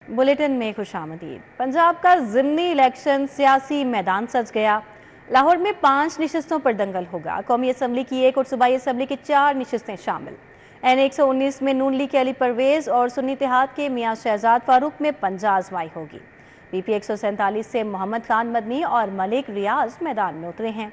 Bulletin में खुशामदीद। पंजाब का ज़िमनी election सियासी मैदान सज गया। लाहौर में 5 नशिस्तों पर दंगल होगा। कौमी असम्बली की 1 और सूबाई असम्बली की 4 नशिस्तें शामिल। N119 में नून लीग के अली परवेज़ और सुन्नी इत्तेहाद के मियां शहजाद फारूक में पंजा आजमाई होगी। PP 147 से मोहम्मद खान मदनी और मलिक रियाज मैदान में उतरे हैं।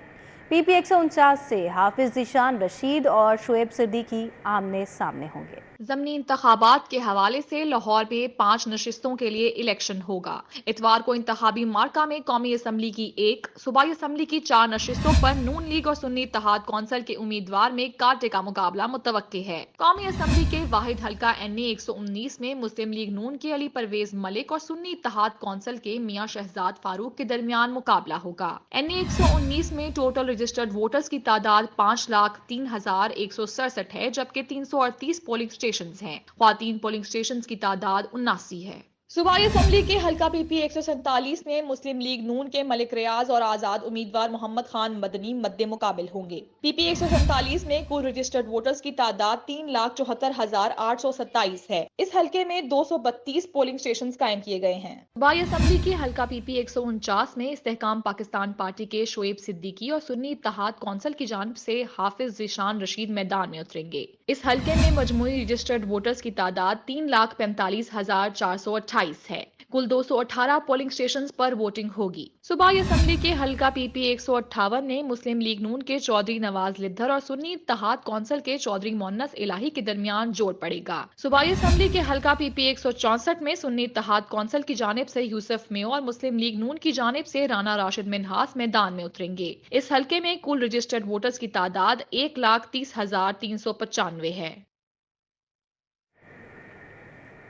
PP 149 से हाफिज ज़ीशान रशीद और शुएब सिद्दीकी आमने सामने होंगे। ज़मनी इंतखाबात के हवाले से लाहौर में 5 नशिस्तों के लिए इलेक्शन होगा। इतवार को इंतखाबी मार्का में कौमी असम्बली की 1, सूबाई असम्बली की 4 नशिस्तों पर नून लीग और सुन्नी इत्तेहाद कौंसिल के उम्मीदवार में कांटे का मुकाबला मुतवक्की है। कौमी असम्बली के वाहिद हल्का NA 119 में मुस्लिम लीग नून के अली परवेज मलिक और सुन्नी इत्तेहाद कौंसिल के मियां शहजाद फारूक के दरमियान मुकाबला होगा। NA 119 में टोटल रजिस्टर्ड वोटर्स की तादाद 5,03,167 है, जबकि 338 पोलिंग स्टेशंस हैं। ख्वातीन पोलिंग स्टेशंस की तादाद 79 है। सूबाई असम्बली के हल्का PP 147 में मुस्लिम लीग नून के मलिक रियाज और आजाद उम्मीदवार मोहम्मद खान मदनी मद्दे मुकाबिल होंगे। PP 147 में कुल रजिस्टर्ड वोटर्स की तादाद 3,74,827 है। इस हल्के में 232 पोलिंग स्टेशन कायम किए गए हैं। सूबाई असम्बली के हल्का PP 149 में इस्तेहकाम पाकिस्तान पार्टी के शुएब सिद्दीकी और सुन्नी इत्तेहाद कौंसिल की जानिब से हाफिज ज़ीशान रशीद मैदान में उतरेंगे। इस हल्के में मजमूई रजिस्टर्ड वोटर्स की तादाद 3,45,428 है। कुल 218 पोलिंग स्टेशंस पर वोटिंग होगी। सूबाई असम्बली के हल्का PP 158 में मुस्लिम लीग नून के चौधरी नवाज लिद्धर और सुन्नी इत्तेहाद कौंसिल के चौधरी मोन्नस इलाही के दरमियान जोड़ पड़ेगा। सूबाई असम्बली के हल्का PP 164 में सुन्नी इत्तेहाद कौंसिल की जानिब से यूसुफ मेयो और मुस्लिम लीग नून की जानिब से राना राशिद मिन्हास मैदान में उतरेंगे। इस हल्के में कुल रजिस्टर्ड वोटर्स की तादाद 1,30,395 है।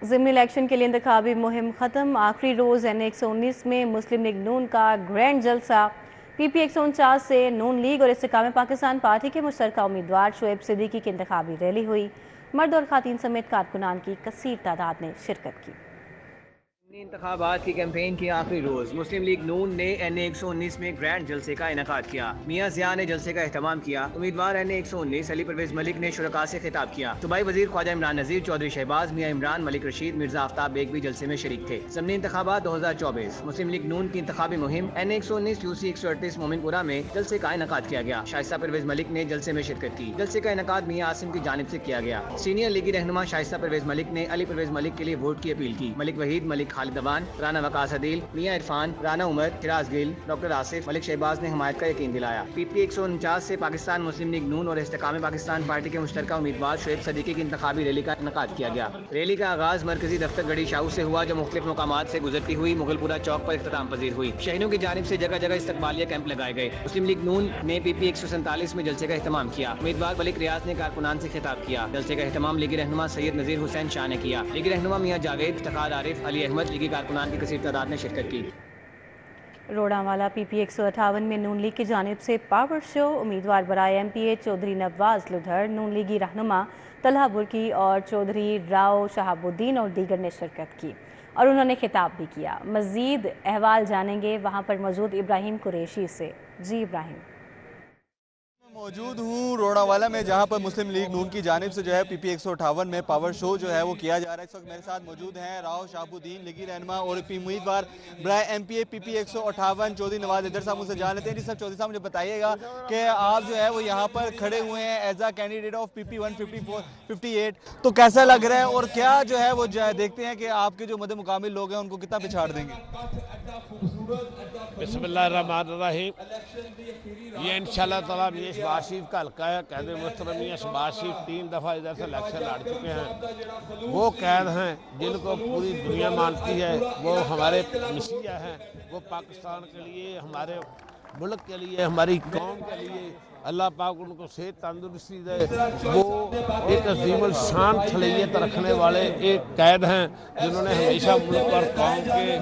ज़िमनी इलेक्शन के लिए इंतखाबी मुहिम ख़त्म। आखिरी रोज़ NA 119 में मुस्लिम लीग नून का ग्रैंड जलसा। PP 149 से नून लीग और इस्तेकाम पाकिस्तान पार्टी के मुश्तरका उम्मीदवार शुएब सिद्दीकी की इंतखाबी रैली हुई। मर्द और ख़ातीन समेत कारकुनान की कसीर तादाद ने शिरकत की। इंतखाबात की कैंपेन की आखिरी रोज मुस्लिम लीग नून ने NA 119 में ग्रैंड जलसे का इनेकाद किया। मियां ज़िया ने जलसे का एहतमाम किया। उम्मीदवार NA 119 अली परवेज मलिक ने शुरका से खिताब किया। सूबाई वजीर ख्वाजा इमरान नज़ीर, चौधरी शहबाज, मियां इमरान, मलिक रशीद, मिर्जा आफ्ताब बेग भी जलसे में शरीक थे। ज़मनी इंतखाबात 2024 मुस्लिम लीग नून की इंतखाबी मुहिम NA 119 UC 138 मोमिनपुरा में जलसे का इनेकाद किया गया। शाइस्ता परवेज मलिक ने जलसे में शिरकत की। जलसे का इनेकाद मियां आसिम की जानिब से किया गया। सीनियर लीगी रहनुमा शाइस्ता परवेज मलिक ने अली परवेज मलिक के लिए वोट की अपील की। मलिक वहीद, मलिक खालिद अवान, राना वकास अदील, मियां इरफान, राना उमर, हिराज गिल, डॉक्टर आसिफ, मलिक शहबाज ने हमायत का यकीन दिलाया। PP 149 से पाकिस्तान मुस्लिम लीग नून और इस्तेकाम पाकिस्तान पार्टी के मुश्तरका उम्मीदवार शुएब सिद्दीकी की इंतखाबी रैली का इनेकाद किया गया। रैली का आगाज मरकजी दफ्तर गढ़ी शाहू से हुआ, जो मुख्तलिफ मकामात से गुजरती हुई मुगलपुरा चौक पर इख्तिताम पजीर हुई। शहरियों की जानिब से जगह जगह इस्तकबालिया कैंप लगाए गए। मुस्लिम लीग नून ने PP 147 में जलसे का एहतमाम किया। उम्मीदवार मलिक रियाज ने कारकुनान से खिताब किया। जलसे का एहतमाम लीगी रहनुमा सैयद नज़ीर हुसैन शाह ने किया। लीगी रहनुमा मियां जावेद, इफ्तिखार आरिफ, अली अहमद, लीगी कारकुनान की कसीर तादाद ने शिरकत की। रोडावाला PP 158 में नून लीग की जानिब से पावर शो। उम्मीदवार बराए MPA चौधरी नवाज लुधर, नून लीगी रहनुमा तलहा बुर्की और चौधरी राव शहाबुद्दीन और दीगर ने शिरकत की और उन्होंने खिताब भी किया। मज़ीद अहवाल जानेंगे वहाँ पर मौजूद इब्राहिम कुरैशी से। जी इब्राहिम। मौजूद हूँ रोडावाला में, जहाँ पर मुस्लिम लीग नून की जानिब से जो है PP 158 में पावर शो जो है वो किया जा रहा है। इस वक्त मेरे साथ मौजूद हैं राव शाहबुद्दीन, लीगी रहनुमा और उम्मीदवार बराए MPA PP 158 चौधरी नवाज लिद्धर साहब मुझसे जान लेते हैं। जी सर, चौधरी साहब मुझे बताइएगा कि आप जो है वो यहाँ पर खड़े हुए हैं as a candidate of PP 158, तो कैसा लग रहा है और क्या जो है वो देखते हैं कि आपके जो मद्दे मुकाबिल लोग हैं उनको कितना पिछाड़ देंगे? बिस्मिल्लाहिर्रहमानिर्रहीम। ये इंशाल्लाह ताला मियां शहबाज शरीफ का हल्का है। कैद मोहतरम मियां शहबाज शरीफ 3 दफ़ा इधर से इलेक्शन लड़ चुके हैं। वो कैद हैं जिनको पूरी दुनिया मानती है। वो हमारे मसीहा हैं। वो पाकिस्तान के लिए, हमारे मुल्क के लिए, हमारी कौम के लिए अल्लाह पाक उनको सेहत तंदुरुस्ती दे। वो एक अजीमुल शान खलीयत रखने वाले एक कैद हैं जिन्होंने हमेशा मुल्क और कौम के लिए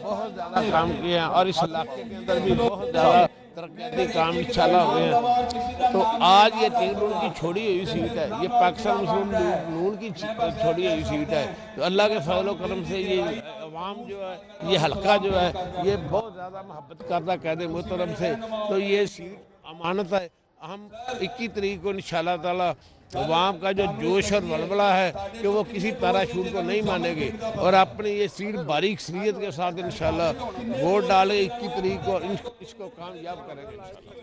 बहुत ज़्यादा काम किए हैं और इस इलाके के अंदर भी बहुत ज़्यादा तरक्याती काम इंशाल्लाह हुए हैं। तो आज ये टीम की छोड़ी हुई सीट है, ये पाकिस्तान मुस्लिम लीग नून की छोड़ी हुई सीट है। तो अल्लाह के फजल व करम से ये अवाम जो है, ये हल्का जो है, ये बहुत ज़्यादा मोहब्बत करता कैद मोहतरम से। तो ये सीट अमानत है। हम 21 तारीख को इंशाल्लाह ताला عوام کا جو جوش اور ولولہ ہے کہ وہ کسی پیراشوٹ کو نہیں مانے گی اور اپنی یہ سیٹ باریک سریت کے ساتھ انشاءاللہ ووٹ ڈالے 21 تاریخ کو اس کو کامیاب کریں گے انشاءاللہ۔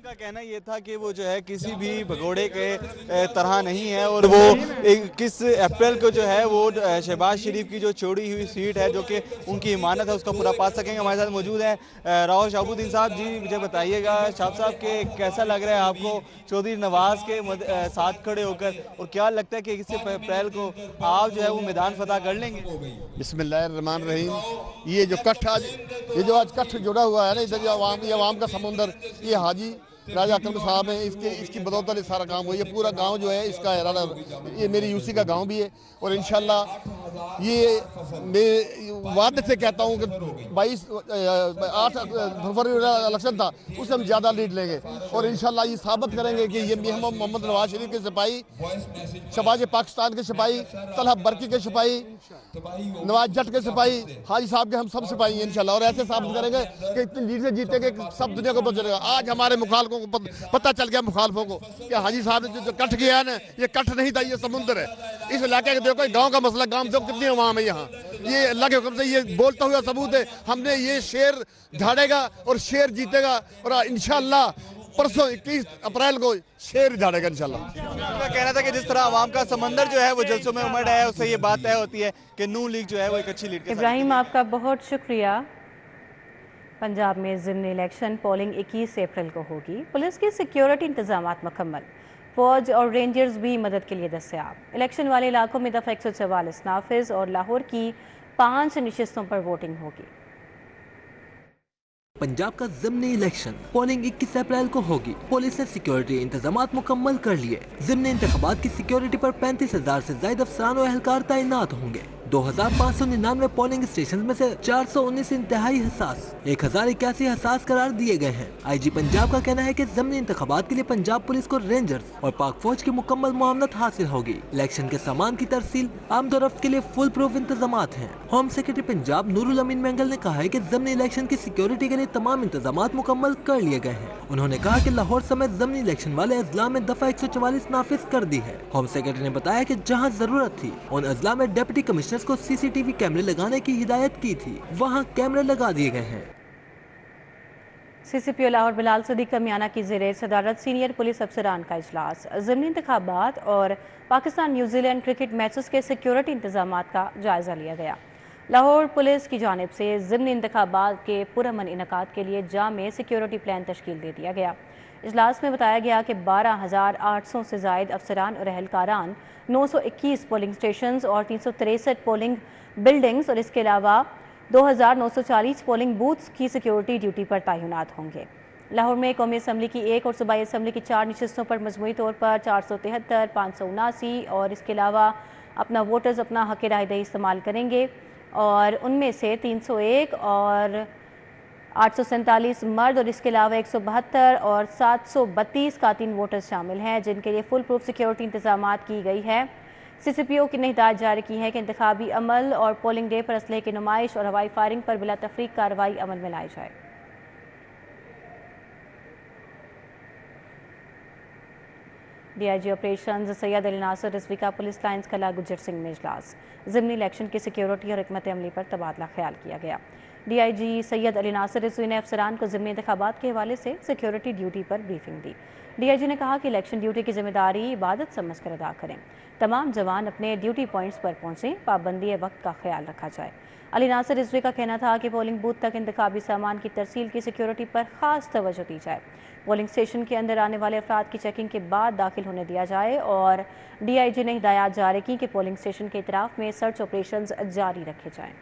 ان کا کہنا یہ تھا کہ وہ جو ہے کسی بھی بھگوڑے کے طرح نہیں ہے اور وہ 21 اپریل کو جو ہے وہ شہباز شریف کی جو چھوڑی ہوئی سیٹ ہے جو کہ ان کی امانت ہے اس کا پورا پا سکیں گے۔ ہمارے ساتھ موجود ہیں راؤ شہاب الدین صاحب۔ جی مجھے بتائیے گا شہاب صاحب کہ کیسا لگ رہا ہے آپ کو چودھری نواز کے ساتھ کھڑے ہو کر، اور کیا لگتا ہے کہ 21 اپریل کو آپ جو ہے وہ میدان فتح کر لیں گے؟ بسم اللہ الرحمن الرحیم۔ یہ جو آج کٹھ جڑا ہوا ہے نا ادھر یہ عوام کا سمندر، یہ حاجی راجہ اکرم صاحب ہیں، اس کی بدولت سارا کام ہوا۔ یہ پورا گاؤں جو ہے اس کا ارادہ، یہ میری یوسی کا گاؤں بھی ہے اور انشاءاللہ یہ میں وعدے سے کہتا ہوں کہ 8 فروری الیکشن تھا اس سے ہم زیادہ لیڈ لیں گے اور انشاءاللہ یہ ثابت کریں گے کہ یہ محمد نواز شریف کے سپاہی، شہباز پاکستان کے سپاہی، طلحہ برقی کے سپاہی، نواز جٹ کے سپاہی، حاجی صاحب کے ہم سب سپاہی ہیں انشاءاللہ، اور ایسے ثابت کریں گے کہ اتنی لیڈ سے جیتیں گے کہ سب دنیا کو پتہ چلے گا۔ آج ہمارے مخالفوں کو پتہ چل گیا، مخالفوں کو، کہ حاجی صاحب نے جو کٹ کیا ہے نا یہ کٹ نہیں تھا، یہ سمندر ہے۔ اس علاقے کے دیکھو گاؤں کا مسئلہ، گاؤں میں کتنی عوام ہے یہاں، یہ اللہ کے حکم سے یہ بولتا ہوا ثبوت ہے۔ ہم نے یہ شیر جھاڑے گا اور شیر جیتے گا اور انشاءاللہ پرسوں 21 اپریل کو شیر جھاڑے گا انشاءاللہ۔ ان کا کہنا تھا کہ جس طرح عوام کا سمندر جو ہے وہ جلسوں میں امڑ ہے، اس سے یہ بات طے ہوتی ہے کہ نون لیگ جو ہے وہ ایک اچھی لیڈ کے ساتھ۔ ابراہیم آپ کا بہت شکریہ۔ پنجاب میں ضمنی الیکشن پولنگ 21 اپریل کو ہوگی۔ پولیس کی سیکیورٹی انتظامات مکمل، فوج اور رینجرز بھی مدد کے لیے دستیاب۔ الیکشن والے علاقوں میں دفعہ 144 نافذ اور لاہور کی 5 نشستوں پر ووٹنگ ہوگی۔ پنجاب کا ضمنی الیکشن پولنگ 21 اپریل کو ہوگی۔ پولیس نے سیکیورٹی انتظامات مکمل کر لیے۔ ضمنی انتخابات کی سیکیورٹی پر 35,000 سے زائد افسران و اہلکار تعینات ہوں گے۔ 2,599 پولنگ اسٹیشن میں سے 419 انتہائی حساس، 1,081 حساس قرار دیے گئے ہیں۔ آئی جی پنجاب کا کہنا ہے کہ ضمنی انتخابات کے لیے پنجاب پولیس کو رینجرز اور پاک فوج کی مکمل معاونت حاصل ہوگی۔ الیکشن کے سامان کی ترسیل، آمد و رفت کے لیے فل پروف انتظامات ہیں۔ ہوم سیکرٹری پنجاب نور الامین مینگل نے کہا ہے کہ ضمنی الیکشن کی سیکیورٹی کے لیے تمام انتظامات مکمل کر لیے گئے ہیں۔ انہوں نے کہا کہ لاہور سمیت ضمنی الیکشن والے اضلاع میں دفعہ 144 نافذ کر دی ہے۔ ہوم سیکرٹری نے بتایا کہ جہاں ضرورت تھی ان اضلاع میں ڈپٹی کمشنرز کو CCTV کیمرے لگانے کی ہدایت کی تھی، وہاں کیمرے لگا دیے گئے ہیں۔ CCPO لاہور بلال صدیق کمیانہ کی زیر صدارت سینئر پولیس افسران کا اجلاس، ضمنی انتخابات اور Pakistan New Zealand cricket matches کے سیکیورٹی انتظامات کا جائزہ لیا گیا۔ لاہور پولیس کی جانب سے ضمنی انتخابات کے پرامن انعقاد کے لیے جامع سیکیورٹی پلان تشکیل دے دیا گیا۔ اجلاس میں بتایا گیا کہ 12,800 سے زائد افسران اور اہلکاران، 921 پولنگ اسٹیشنز اور 363 پولنگ بلڈنگز اور اس کے علاوہ 2,940 پولنگ بوتھز کی سیکیورٹی ڈیوٹی پر تعینات ہوں گے۔ لاہور میں قومی اسمبلی کی 1 اور صوبائی اسمبلی کی 4 نشستوں پر مجموعی طور پر 473، 579 اور اس کے علاوہ اپنا ووٹرز اپنا حق رائے دہی استعمال کریں گے اور ان میں سے 301 اور 847 مرد اور اس کے علاوہ 172 اور 732 خواتین ووٹرز شامل ہیں، جن کے لیے فل پروف سیکیورٹی انتظامات کی گئی ہے۔ CCPO کی نے ہدایت جاری کی ہے کہ انتخابی عمل اور پولنگ ڈے پر اسلحے کی نمائش اور ہوائی فائرنگ پر بلا تفریق کارروائی عمل میں لائی جائے۔ DIG آپریشنز سید علی ناصر رضوی کا پولیس لائنز کلا گجر سنگھ میں اجلاس، ضمنی الیکشن کی سیکیورٹی اور حکمت عملی پر تبادلہ خیال کیا گیا۔ DIG سید علی ناصر رضوی نے افسران کو ضمنی انتخابات کے حوالے سے سیکیورٹی ڈیوٹی پر بریفنگ دی۔ DIG نے کہا کہ الیکشن ڈیوٹی کی ذمہ داری عبادت سمجھ کر ادا کریں، تمام جوان اپنے ڈیوٹی پوائنٹس پر پہنچیں، پابندی وقت کا خیال رکھا جائے۔ علی ناصر رضوی کا کہنا تھا کہ پولنگ بوتھ تک انتخابی سامان کی ترسیل کی سیکیورٹی پر خاص توجہ دی جائے، پولنگ اسٹیشن کے اندر آنے والے افراد کی چیکنگ کے بعد داخل ہونے دیا جائے اور DIG نے ہدایات جاری کی کہ پولنگ اسٹیشن کے اطراف میں سرچ آپریشنز جاری رکھے جائیں۔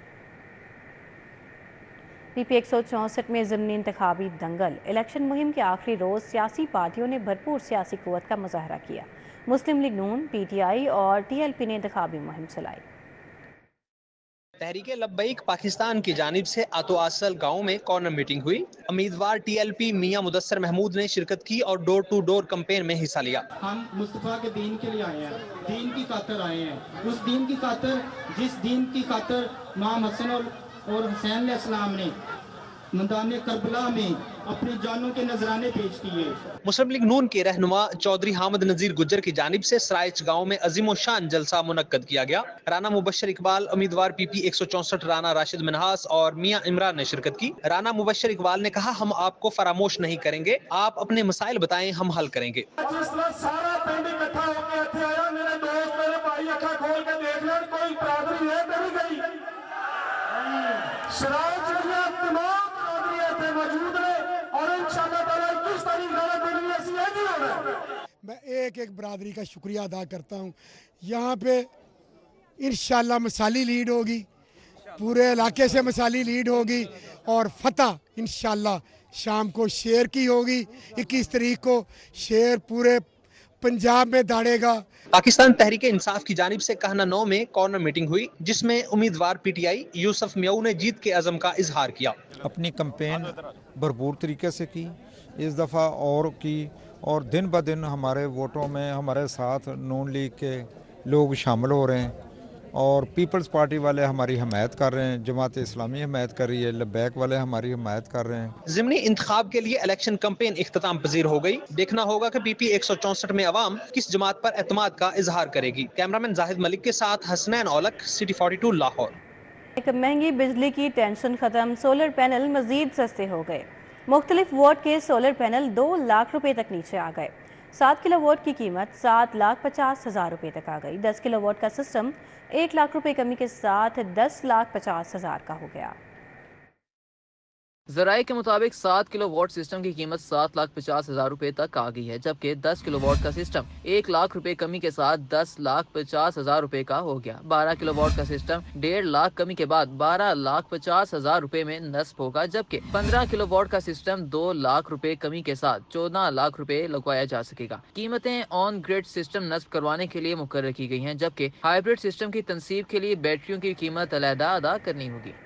PP 164 میں ضمنی انتخابی دنگل، الیکشن مہم کے آخری روز سیاسی پارٹیوں نے بھرپور سیاسی قوت کا مظاہرہ کیا۔ مسلم لیگ نون، PTI اور TLP نے انتخابی مہم چلائی۔ تحریک لبیک پاکستان کی جانب سے آتو آصل گاؤں میں کارنر میٹنگ ہوئی۔ امیدوار TLP میاں مدثر محمود نے شرکت کی اور ڈور ٹو ڈور کمپین میں حصہ لیا۔ ہم مصطفیٰ کے دین کے لیے آئے ہیں، دین کی خاطر آئے ہیں، اس دین کی خاطر جس دین کی خاطر امام حسن اور حسین علیہ السلام نے मैदान करबला में अपनी जानों के नजराने पेश किए। मुस्लिम लीग नून के रहनुमा चौधरी हामिद नजीर गुज्जर की जानिब से सराइच गांव में अजीम शान जलसा मुनक्कद किया गया। राना मुबशर इकबाल, उम्मीदवार पीपी 164 राना राशिद मिनहास और मियां इमरान ने शिरकत की। राना मुबशर इकबाल ने कहा, हम आपको फरामोश नहीं करेंगे, आप अपने मसाइल बताएं, हम हल करेंगे। सारा पिंड इकट्ठा होकर इत्थे आया, मेरे दोस्त मेरे भाई अखा खोल के देख लें, कोई बरादरी है तो नहीं गई। सराइच में तमाम बरादरी इत्थे मौजूद है और इंशाअल्लाह ताला 21 तारीख वाले दिन भी ऐसी है होना। मैं एक एक बरादरी का शुक्रिया अदा करता हूँ। यहाँ पे इंशाअल्लाह मिसाली लीड होगी, पूरे इलाके से मिसाली लीड होगी और फतह इंशाअल्लाह शाम को शेर की होगी। 21 तारीख को शेर पूरे पंजाब में दाड़ेगा। पाकिस्तान तहरीक इंसाफ की जानिब से कहना 9 में कॉर्नर मीटिंग हुई, जिसमें उम्मीदवार पीटीआई यूसुफ मियाऊ ने जीत के अज़म का इजहार किया। अपनी कैंपेन भरपूर तरीके से की, इस दफ़ा और की, और दिन ब दिन हमारे वोटों में हमारे साथ नून लीग के लोग शामिल हो रहे हैं और पीपल्स पार्टी वाले हमारी हमायत कर रहे हैं, जमात इस्लामी हमायत कर रही है, लब्बैक वाले हमारी हमायत कर रहे हैं। ज़िमनी इंतखाब के लिए इलेक्शन कैंपेन इख्तिताम पजीर हो गई। देखना होगा कि पीपी 164 में अवाम किस जमात पर एतमाद का इजहार करेगी। कैमरामैन जाहिद मलिक के साथ हसनैन औलक, सिटी 42 लाहौर। एक महंगी बिजली की टेंशन खत्म, सोलर पैनल मजीद सस्ते हो गए। मुख्तलिफ वोट के सोलर पैनल 2 लाख रुपए तक नीचे आ गए। 7 किलोवाट की कीमत 7,50,000 रुपए तक आ गई। 10 किलोवाट का सिस्टम 1 लाख रुपए कमी के साथ 10,50,000 का हो गया। ज़राए के मुताबिक 7 किलोवाट सिस्टम की कीमत 7,50,000 रुपए तक आ गई है, जबकि 10 किलोवाट का सिस्टम 1 लाख रुपए कमी के साथ 10,50,000 रुपए का हो गया। 12 किलोवाट का सिस्टम 1.5 लाख कमी के बाद 12,50,000 रुपए में नस्ब होगा, जबकि 15 किलोवाट का सिस्टम 2 लाख रुपए कमी के साथ 14 लाख रुपए लगवाया जा सकेगा। कीमतें ऑन ग्रिड सिस्टम नस्ब करवाने के लिए मुकर्रर की गई हैं, जबकि हाइब्रिड सिस्टम की तनसीब के लिए बैटरियों की कीमत अलहदा अदा करनी होगी।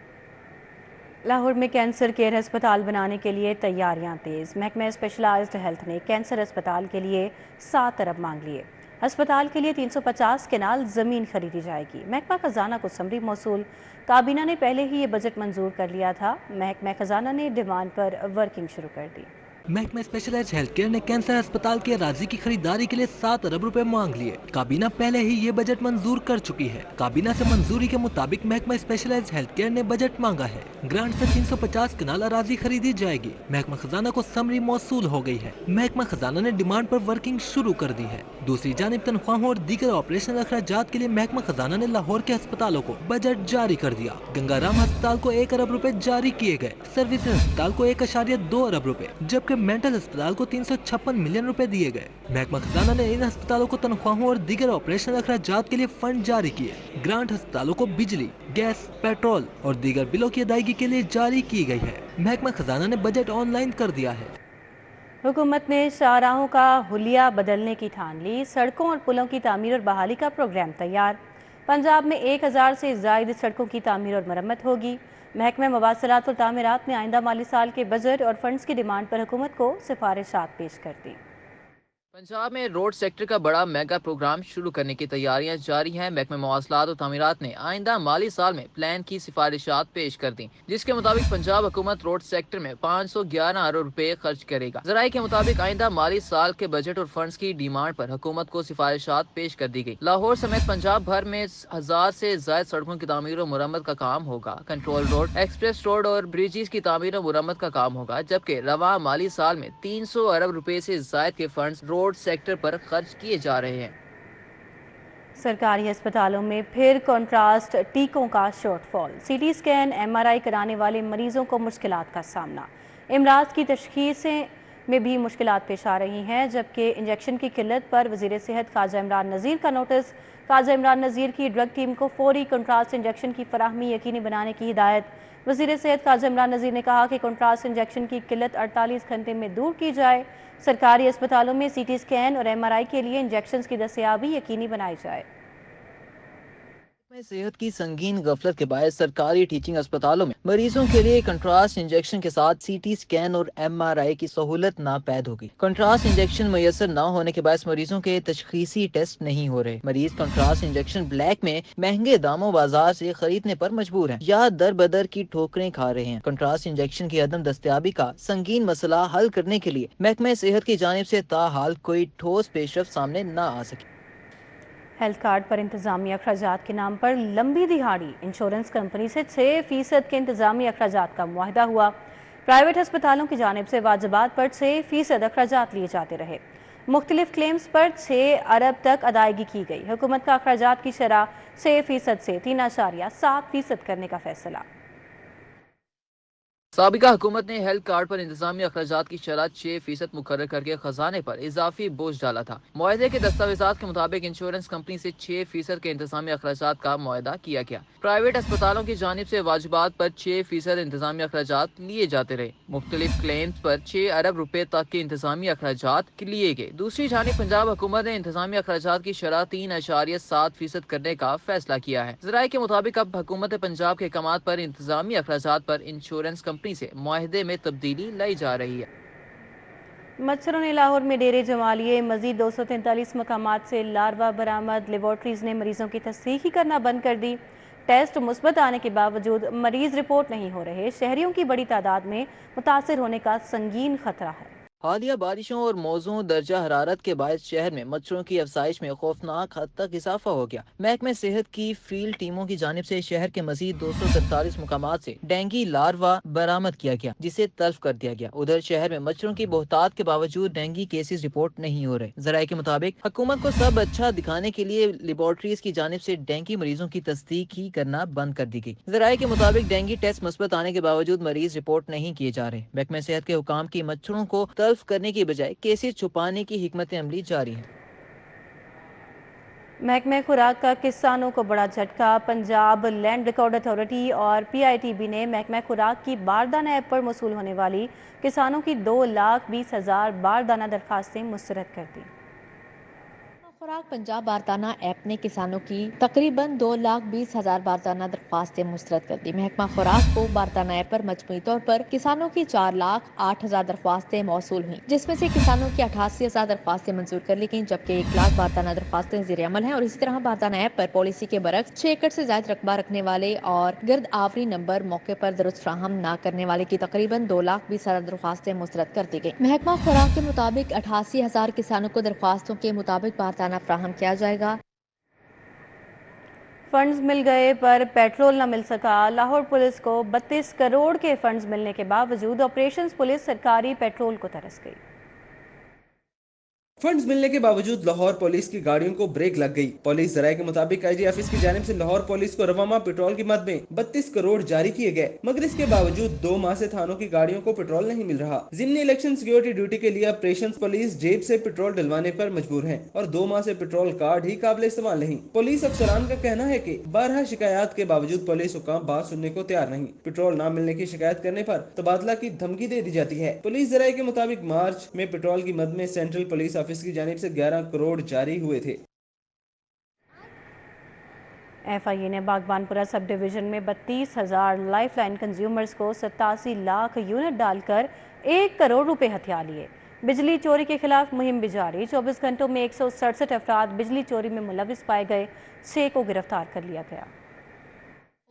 लाहौर में कैंसर केयर अस्पताल बनाने के लिए तैयारियां तेज। महकमा स्पेशलाइज्ड हेल्थ ने कैंसर अस्पताल के लिए 7 अरब मांग लिए। अस्पताल के लिए 350 केनाल ज़मीन खरीदी जाएगी। महकमा खजाना को समरी मौसूल। काबीना ने पहले ही ये बजट मंजूर कर लिया था। महकमा खजाना ने डिमांड पर वर्किंग शुरू कर दी। महकमा स्पेशलाइज्ड हेल्थ केयर ने कैंसर अस्पताल के अराजी की खरीदारी के लिए 7 अरब रुपए मांग लिए। काबीना पहले ही ये बजट मंजूर कर चुकी है। काबीना से मंजूरी के मुताबिक महकमा स्पेशलाइज्ड हेल्थ केयर ने बजट मांगा है। ग्रांट से 350 कनाल अराजी खरीदी जाएगी। महकमा खजाना को समरी मौसूल हो गई है। महकमा खजाना ने डिमांड पर वर्किंग शुरू कर दी है। दूसरी जानिब तनख्वाहों और दीगर ऑपरेशनल अखराजात के लिए महकमा खजाना ने लाहौर के अस्पतालों को बजट जारी कर दिया। गंगाराम अस्पताल को 1 अरब रुपए जारी किए गए। सर्विस अस्पताल को 1.2 अरब रुपए, जबकि मेंटल अस्पताल को 356 मिलियन रुपए दिए गए। महकमा खजाना ने इन अस्पतालों को तनख्वाहों और दीगर ऑपरेशनल अखराजात के लिए फंड जारी किए। ग्रांट अस्पतालों को बिजली, गैस, पेट्रोल और दीगर बिलों की अदायगी के लिए जारी की गई है। महकमा खजाना ने बजट ऑनलाइन कर दिया है। हुकूमत ने शाहराहों का हुलिया बदलने की ठान ली। सड़कों और पुलों की तामीर और बहाली का प्रोग्राम तैयार। पंजाब में 1000 से ज़ायद सड़कों की तामीर और मरम्मत होगी। महकमा मवासलात और तामीरात ने आइंदा माली साल के बजट और फंड्स की डिमांड पर हुकूमत को सिफारिशात पेश कर दी। पंजाब में रोड सेक्टर का बड़ा मेगा प्रोग्राम शुरू करने की तैयारियां जारी हैं। महकमा मवासलात और तामीरात ने आइंदा माली साल में प्लान की सिफारिशात पेश कर दी, जिसके मुताबिक पंजाब हुकूमत रोड सेक्टर में 511 अरब रुपए खर्च करेगा। ज़राए के मुताबिक आइंदा माली साल के बजट और फंड्स की डिमांड पर हुकूमत को सिफारिशात पेश कर दी गई। लाहौर समेत पंजाब भर में 1000 से ज्यादा सड़कों की तामीर और मुरम्मत का काम होगा। कंट्रोल रोड, एक्सप्रेस रोड और ब्रिजेस की तामीर और मुरम्मत का काम होगा, जबकि रवा माली साल में 300 अरब रुपए से ज्यादा के फंड्स रोड सेक्टर पर खर्च किए जा रहे हैं। सरकारी अस्पतालों में फिर कॉन्ट्रास्ट टीकों का शॉर्टफॉल। सीटी स्कैन, MRI कराने वाले मरीजों को मुश्किलात का सामना। इमराज की तशखीसें में भी मुश्किलात पेश आ रही हैं, जबकि इंजेक्शन की किल्लत पर वज़ीर सेहत ख्वाजा इमरान नज़ीर का नोटिस। ख्वाजा इमरान नज़ीर की ड्रग टीम को फौरी कॉन्ट्रास्ट इंजेक्शन की फराहमी यकीनी बनाने की हिदायत। वज़ीर सेहत ख्वाजा इमरान नज़ीर ने कहा कि कॉन्ट्रास्ट इंजेक्शन की किल्लत 48 घंटे में दूर की जाए। सरकारी अस्पतालों में CT स्कैन और MRI के लिए इंजेक्शन की दस्तयाबी यकीनी बनाई जाए। صحت کی سنگین غفلت کے باعث سرکاری ٹیچنگ اسپتالوں میں مریضوں کے لیے کنٹراسٹ انجیکشن کے ساتھ سی ٹی اسکین اور MRI کی سہولت ناپید ہوگی۔ کنٹراسٹ انجیکشن میسر نہ ہونے کے باعث مریضوں کے تشخیصی ٹیسٹ نہیں ہو رہے۔ مریض کنٹراسٹ انجیکشن بلیک میں مہنگے داموں بازار سے خریدنے پر مجبور ہیں یا در بدر کی ٹھوکریں کھا رہے ہیں۔ کنٹراسٹ انجیکشن کی عدم دستیابی کا سنگین مسئلہ حل کرنے کے لیے محکمہ صحت کی جانب سے تاحال کوئی ٹھوس پیش رفت سامنے نہ آ سکی۔ ہیلتھ کارڈ پر انتظامی اخراجات کے نام پر لمبی دہاڑی انشورنس کمپنی سے 6% کے انتظامی اخراجات کا معاہدہ ہوا۔ پرائیویٹ ہسپتالوں کی جانب سے واجبات پر 6% اخراجات لیے جاتے رہے۔ مختلف کلیمز پر 6 ارب تک ادائیگی کی گئی۔ حکومت کا اخراجات کی شرح 6% سے 3.7% کرنے کا فیصلہ۔ سابقہ حکومت نے ہیلتھ کارڈ پر انتظامی اخراجات کی شرح 6% مقرر کر کے خزانے پر اضافی بوجھ ڈالا تھا۔ معاہدے کے دستاویزات کے مطابق انشورنس کمپنی سے 6% کے انتظامی اخراجات کا معاہدہ کیا گیا۔ پرائیویٹ اسپتالوں کی جانب سے واجبات پر 6% انتظامی اخراجات لیے جاتے رہے۔ مختلف کلیمز پر 6 ارب روپے تک کے انتظامی اخراجات لیے گئے۔ دوسری جانب پنجاب حکومت نے انتظامی اخراجات کی شرح 3.7% کرنے کا فیصلہ کیا ہے۔ ذرائع کے مطابق اب حکومت پنجاب کے احکامات پر انتظامی اخراجات پر انشورنس کمپنی سے معاہدے میں تبدیلی لائی جا رہی ہے۔ مچھروں نے لاہور میں ڈیرے جما لیے۔ مزید 243 مقامات سے لاروا برآمد۔ لیبارٹریز نے مریضوں کی تصدیق ہی کرنا بند کر دی۔ ٹیسٹ مثبت آنے کے باوجود مریض رپورٹ نہیں ہو رہے۔ شہریوں کی بڑی تعداد میں متاثر ہونے کا سنگین خطرہ ہے۔ حالیہ بارشوں اور موزوں درجہ حرارت کے باعث شہر میں مچھروں کی افزائش میں خوفناک حد تک اضافہ ہو گیا۔ محکمہ صحت کی فیلڈ ٹیموں کی جانب سے شہر کے مزید 243 مقامات سے ڈینگی لاروا برآمد کیا گیا، جسے تلف کر دیا گیا۔ ادھر شہر میں مچھروں کی بہتات کے باوجود ڈینگی کیسز رپورٹ نہیں ہو رہے۔ ذرائع کے مطابق حکومت کو سب اچھا دکھانے کے لیے لیبارٹریز کی جانب سے ڈینگی مریضوں کی تصدیق ہی کرنا بند کر دی گئی۔ ذرائع کے مطابق ڈینگی ٹیسٹ مثبت آنے کے باوجود مریض رپورٹ نہیں کیے جا رہے۔ محکمہ صحت کے حکام کی مچھروں کو تلف کرنے کی بجائے کیسز چھپانے کی حکمت عملی جاری ہے۔ محکمہ خوراک کا کسانوں کو بڑا جھٹکا۔ پنجاب لینڈ ریکارڈ اتھارٹی اور PITB نے محکمہ خوراک کی باردانہ ایپ پر موصول ہونے والی کسانوں کی 2,20,000 باردانہ درخواستیں مسترد کر دی۔ خوراک پنجاب باردانہ ایپ نے کسانوں کی تقریباً 2,20,000 باردانہ درخواستیں مسترد کر دی۔ محکمہ خوراک کو باردانہ ایپ پر مجموعی طور پر کسانوں کی 4,08,000 درخواستیں موصول ہوئیں، جس میں سے کسانوں کی 88,000 درخواستیں منظور کر لی گئیں، جبکہ 1,00,000 باردانہ درخواستیں زیر عمل ہیں۔ اور اسی طرح باردانہ ایپ پر پالیسی کے برعکس 6 ایکڑ سے زائد رقبہ رکھنے والے اور گرد آوری نمبر موقع پر درست فراہم نہ کرنے والے کی تقریباً 2,20,000 درخواستیں مسترد کر دی گئیں۔ محکمہ خوراک کے مطابق 88,000 کسانوں کو درخواستوں کے مطابق باردانہ فراہم کیا جائے گا۔ فنڈز مل گئے پر پیٹرول نہ مل سکا۔ لاہور پولیس کو 32 کروڑ کے فنڈز ملنے کے باوجود آپریشنز پولیس سرکاری پیٹرول کو ترس گئی۔ فنڈز ملنے کے باوجود لاہور پولیس کی گاڑیوں کو بریک لگ گئی۔ پولیس ذرائع کے مطابق IG آفس کی جانب سے لاہور پولیس کو رواں پیٹرول کی مد میں 32 کروڑ جاری کیے گئے، مگر اس کے باوجود 2 ماہ سے تھانوں کی گاڑیوں کو پیٹرول نہیں مل رہا۔ ضمنی الیکشن سیکیورٹی ڈیوٹی کے لیے آپریشنز پولیس جیب سے پیٹرول ڈلوانے پر مجبور ہیں اور 2 ماہ سے پیٹرول کارڈ ہی قابل استعمال نہیں۔ پولیس افسران کا کہنا ہے کہ 12 شکایات کے باوجود پولیس حکام بات سننے کو تیار نہیں۔ پیٹرول نہ ملنے کی شکایت کرنے پر تبادلہ کی دھمکی دے دی جاتی ہے۔ پولیس ذرائع کے مطابق مارچ میں پیٹرول کی مد میں سینٹرل پولیس آفس کی جانب سے 11 کروڑ جاری ہوئے تھے۔ FIA نے باغبان پورہ سب ڈویژن میں 32,000 لائف لائن کنزیومرز کو 87 لاکھ یونٹ ڈال کر 1 کروڑ روپے ہتھیا لیے۔ بجلی چوری کے خلاف مہم بھی جاری۔ 24 گھنٹوں میں 167 افراد بجلی چوری میں ملوث پائے گئے، 6 کو گرفتار کر لیا گیا۔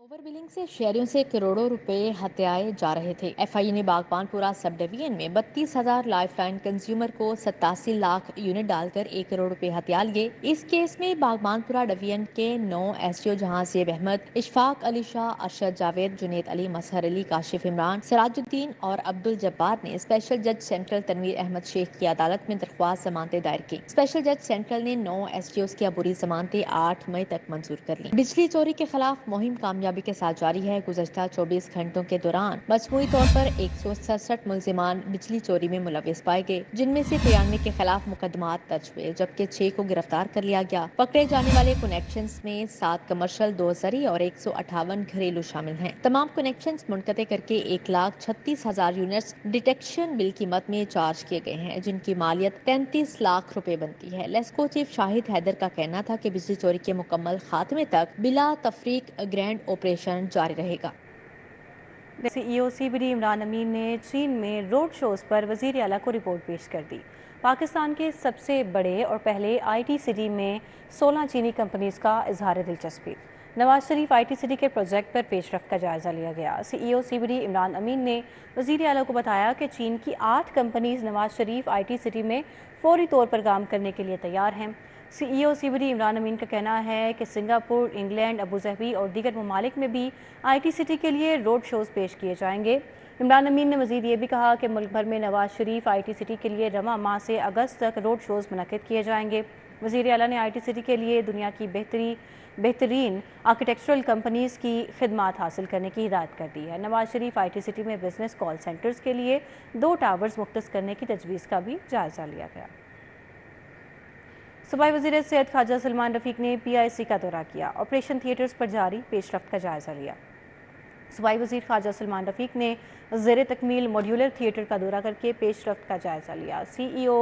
اوور بلنگ سے شہریوں سے کروڑوں روپے ہتھیائے جا رہے تھے۔ FIA نے باغبان پورہ سب ڈویژن میں 32,000 لائف لائن کنزیومر کو 87 لاکھ یونٹ ڈال کر 1 کروڑ روپے ہتھیا لیے۔ اس کیس میں باغبان پورہ ڈویژن کے 9 SDO جہاں زیب احمد، اشفاق علی شاہ، ارشد جاوید، جنید علی، مظہر علی، کاشف عمران، سراج الدین اور عبد الجبار نے اسپیشل جج سینٹرل تنویر احمد شیخ کی عدالت میں درخواست ضمانتیں دائر کی۔ اسپیشل جج سینٹرل نے 9 SDOs کی عبوری ضمانتیں 8 مئی تک منظور کر لیں۔ بجلی چوری کے خلاف مہم کامیابی के साथ जारी है। गुज़श्ता 24 घंटों के दौरान मजमूई तौर पर 167 मुलजिमान बिजली चोरी में मुलविस पाए गए, जिनमें से 93 के खिलाफ मुकदमात दर्ज हुए, जबकि 6 को गिरफ्तार कर लिया गया। पकड़े जाने वाले कनेक्शंस में 7 कमर्शियल, 2 ज़री और 158 घरेलू शामिल हैं। तमाम कनेक्शंस मुनक़ते करके 1,36,000 यूनिट्स डिटेक्शन बिल कीमत में चार्ज किए गए हैं, जिनकी मालियत 33 लाख रुपए बनती है। लेस्को चीफ शाहिद हैदर का कहना था कि बिजली चोरी के मुकम्मल खात्मे तक बिला तफरीक ग्रैंड ऑपरेशन जारी रहेगा। CEO CBD इमरान अमीन ने चीन में रोड शोज पर वज़ीर आला को रिपोर्ट पेश कर दी। पाकिस्तान के सबसे बड़े और पहले IT सिटी में 16 चीनी कंपनीज का इजहार दिलचस्पी। नवाज शरीफ IT सिटी के प्रोजेक्ट पर पेशरफ्त का जायजा लिया गया। CEO CBD इमरान अमीन ने वज़ीर आला को बताया कि चीन की 8 companies Nawaz Sharif IT city में फौरी तौर पर काम करने के लिए तैयार हैं। CEO CBD इमरान अमीन का कहना है कि सिंगापुर, इंग्लैंड, अबू धाबी और दीगर ममालिक में भी IT सिटी के लिए रोड शोज़ पेश किए जाएंगे। इमरान अमीन ने मज़ीद ये भी कहा कि मुल्क भर में नवाज शरीफ IT सिटी के लिए रवां माह से अगस्त तक रोड शोज़ मुनक़्क़िद किए जाएंगे। वज़ीर आला ने IT सिटी के लिए दुनिया की बेहतरीन आर्किटेक्चरल कंपनीज़ की खिदमात हासिल करने की हिदायत कर दी है। नवाज शरीफ IT सिटी में बिजनेस कॉल सेंटर्स के लिए 2 टावर्स मुख्तस करने की तजवीज़ का भी जायज़ा लिया गया। सूबाई वज़ीर सेहत ख्वाजा सलमान रफ़ीक ने PIC का दौरा किया। ऑपरेशन थिएटर्स पर जारी पेशरफ्त का जायज़ा लिया। सूबाई वज़ीर ख्वाजा सलमान रफ़ीक ने ज़ेर तकमील मॉड्यूलर थिएटर का दौरा करके पेशरफ्त का जायज़ा लिया। CEO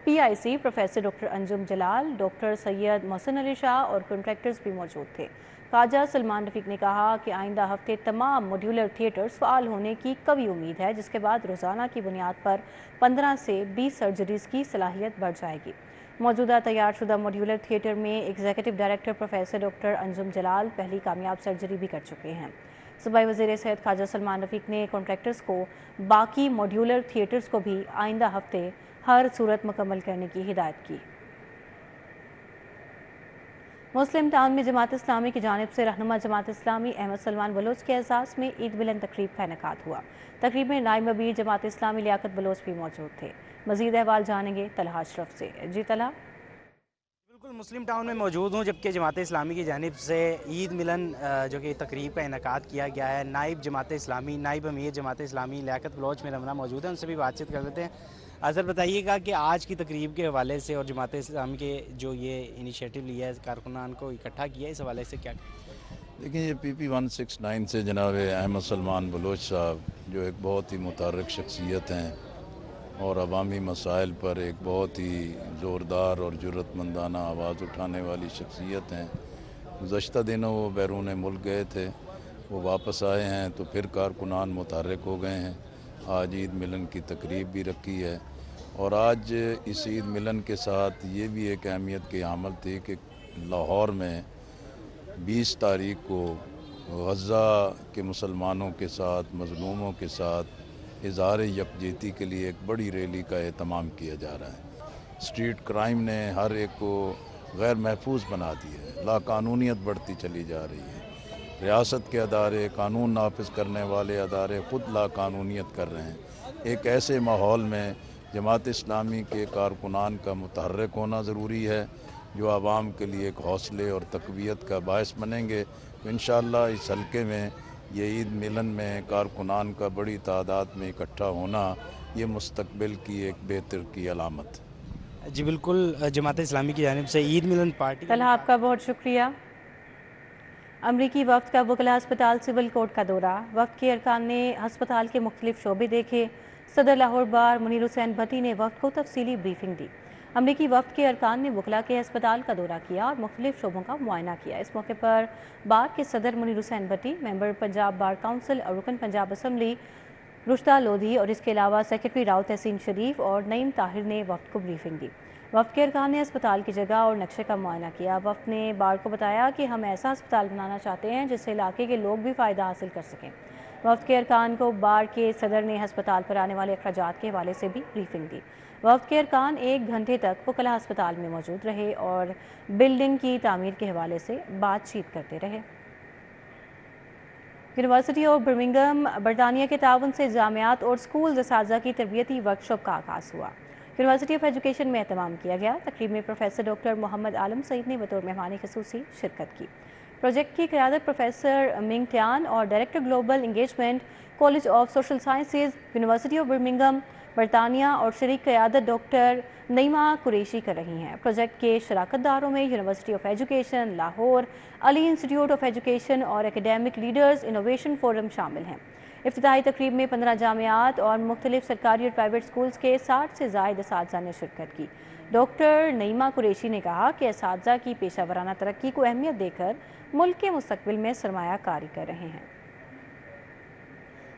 PIC professor doctor Anjum Jalal, doctor Syed Mohsin Ali Shah और कॉन्ट्रैक्टर्स भी मौजूद थे। ख्वाजा सलमान रफ़ीक ने कहा कि आइंदा हफ्ते तमाम मॉड्यूलर थिएटर्स फ़ाल होने की कवी उम्मीद है, जिसके बाद रोज़ाना की बुनियाद पर 15 से 20 सर्जरीज़ की सलाहियत बढ़ जाएगी। मौजूदा तैयार शुदा मॉड्यूलर थिएटर में executive director professor doctor Anjum Jalal पहली कामयाब सर्जरी भी कर चुके हैं। सूबाई वज़ीर सेहत ख्वाजा सलमान रफ़ीक ने कॉन्ट्रैक्टर्स को बाकी मॉड्यूलर थिएटर्स को भी आइंदा हफ्ते हर सूरत मुकम्मल करने की हिदायत की। मुस्लिम टाउन में जमात इस्लामी की जानिब से रहनुमा जमात इस्लामी अहमद सलमान बलोच के एहसास में ईद मिलन तकरीब का इनेकाद हुआ। तकरीब में नायब अमीर जमात इस्लामी लियाकत बलोच भी मौजूद थे। मज़ीद अहवाल जानेंगे तलहा अशरफ से। जी तलहा। बिल्कुल मुस्लिम टाउन में मौजूद हूँ, जबकि जमात इस्लामी की जानिब से ईद मिलन जो कि तकरीब का इनेकाद किया गया है। नायब जमात इस्लामी, नायब अमीर जमात इस्लामी लियाकत बलोच में रमना मौजूद है, उनसे भी बातचीत कर लेते हैं। अज़र बताइएगा कि आज की तकरीब के हवाले से और जमात इस्लामी के जो ये इनिशिएटिव लिया है, कारकुनान को इकट्ठा किया है, इस हवाले से क्या? देखिए, ये PP 169 से जनाब अहमद सलमान बलोच साहब जो एक बहुत ही मुतहर्रिक शख्सियत हैं और अवामी मसाइल पर एक बहुत ही ज़ोरदार और जुर्रतमंदाना आवाज़ उठाने वाली शख्सियत हैं। गुज़श्ता दिनों वो बैरून मुल्क गए थे, वो वापस आए हैं तो फिर कारकुनान मुतहर्रिक हो गए हैं। आज ईद मिलन की तकरीब भी रखी है और आज इस ईद मिलन के साथ ये भी एक अहमियत की आमल थी कि लाहौर में 20 तारीख को गज़ा के मुसलमानों के साथ, मज़लूमों के साथ इज़हार यकजहती के लिए एक बड़ी रैली का एहतमाम किया जा रहा है। स्ट्रीट क्राइम ने हर एक को गैर महफूज बना दिया है, लाकानूनियत बढ़ती चली जा रही है। रियासत के अदारे, कानून नाफिज करने वाले अदारे ख़ुद लाकानूनियत कर रहे हैं। एक ऐसे माहौल में जमात इस्लामी के कारकुनान का मुतहर्रिक होना ज़रूरी है, जो आवाम के लिए एक हौसले और तक़वियत का बायस बनेंगे। तो इंशाअल्लाह इस हल्के में ये ईद मिलन में कारकुनान का बड़ी तादाद में इकट्ठा होना ये मुस्तकबिल की एक बेहतर की अलामत। जी बिल्कुल, जमात इस्लामी की जानिब से ईद मिलन पार्टी। तलहा, आपका बहुत शुक्रिया। अमरीकी वफ़द का वकला अस्पताल सिविल कोर्ट का दौरा। वफ़द के अरकान ने हस्पताल के मुख्तलिफ शोबे देखे। सदर लाहौर बार मुनीर हुसैन भट्टी ने वफ़द को तफसीली ब्रीफिंग दी। अमरीकी वफ़द के अरकान ने वकला के अस्पताल का दौरा किया और मुख्तलिफ शोबों का मुआयना किया। इस मौके पर बार के सदर मुनीर हुसैन भट्टी, मेंबर पंजाब बार काउंसिल और रुकन पंजाब असम्बली रुश्ता लोधी और इसके अलावा सेक्रेटरी राव तहसीन शरीफ और नईम ताहिर ने वफ़द को ब्रीफिंग दी। वफ़द के अरकान ने अस्पताल की जगह और नक्शे का मुआयना किया। वफ़द ने बार को बताया कि हम ऐसा अस्पताल बनाना चाहते हैं जिससे इलाके के लोग भी फ़ायदा हासिल कर सकें। वफ़द के अरकान को बार के सदर ने अस्पताल पर आने वाले अखराजात के हवाले से भी ब्रीफिंग दी। वफ़द के अरकान 1 घंटे तक वकला अस्पताल में मौजूद रहे और बिल्डिंग की तामीर के हवाले से बातचीत करते रहे। यूनिवर्सिटी ऑफ बर्मिंघम बरतानिया के ताउन से जामियात और स्कूल असातिज़ा की तरबियती वर्कशॉप का आगाज़ हुआ। यूनिवर्सिटी ऑफ एजुकेशन में एहतमाम किया गया। तकरीब में प्रोफेसर डॉक्टर मोहम्मद आलम सईद ने बतौर मेहमान ख़ुसूसी शिरकत की। प्रोजेक्ट की क़यादत प्रोफेसर मिंग ट्यान और director global engagement college of social sciences university of Birmingham बरतानिया और शरीक क़यादत डॉक्टर नईमा कुरैशी कर रही हैं। प्रोजेक्ट के शराकतदारों में university of education Lahore, Ali institute of education और एकेडमिक लीडर्स इनोवेशन फोरम शामिल हैं। इफ्तिताही तकरीब में 15 जामियात और मुख्तलिफ सरकारी और प्राइवेट स्कूल्स के 60 से ज़ायद असातिज़ा ने शिरकत की। डॉक्टर नईमा कुरैशी ने कहा कि असातिज़ा की पेशा वराना तरक्की को अहमियत देकर मुल्क के मुस्तकबिल में सरमायाकारी कर रहे हैं।